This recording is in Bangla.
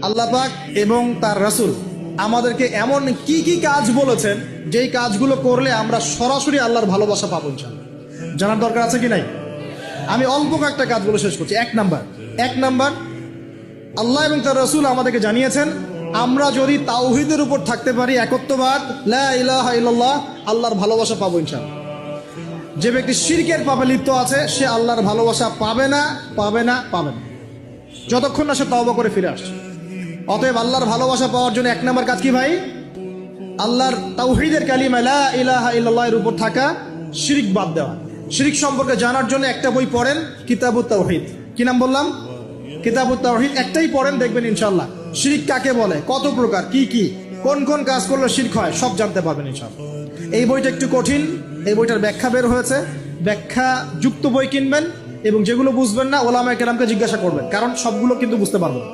আল্লাহ পাক এবং তার রাসূল আমাদেরকে এমন কি কি কাজ বলেছেন যেই কাজগুলো করলে আমরা সরাসরি আল্লাহর ভালোবাসা পাবো ইনশাআল্লাহ। জানার দরকার আছে কি নাই? আমি অল্প কয়েকটা কাজগুলো শেষ করছি। এক নাম্বার, আল্লাহ এবং তার রাসূল আমাদেরকে জানিয়েছেন আমরা যদি তাওহীদের উপর থাকতে পারি, একত্ববাদ, লা ইলাহা ইল্লাল্লাহ, আল্লাহর ভালোবাসা পাবো ইনশাআল্লাহ। যে ব্যক্তি শিরকের পাপে লিপ্ত আছে সে আল্লাহর ভালোবাসা পাবে না যতক্ষণ না সে তওবা করে ফিরে আসছে। অতএব আল্লাহর ভালোবাসা পাওয়ার জন্য এক নাম্বার কাজ কি ভাই? আল্লাহর তাওহীদের কালিমা লা ইলাহা ইল্লাল্লাহ এর উপর থাকা, শিরক বাদ দেওয়া। শিরক সম্পর্কে জানার জন্য একটা বই পড়েন, কিতাবুত তাওহীদ। কি নাম বললাম? কিতাবুত তাওহীদ। একটাই পড়েন, দেখবেন ইনশাআল্লাহ শিরক কাকে বলে, কত প্রকার, কি কোন কাজ করলে শিরক হয় সব জানতে পারবেন ইনশাআল্লাহ। এই বইটা একটু কঠিন, এই বইটার ব্যাখ্যা বের হয়েছে, ব্যাখ্যা যুক্ত বই কিনবেন এবং যেগুলো বুঝবেন না ওলামায়ে কেরামকে জিজ্ঞাসা করবেন, কারণ সবগুলো কিন্তু বুঝতে পারবেন।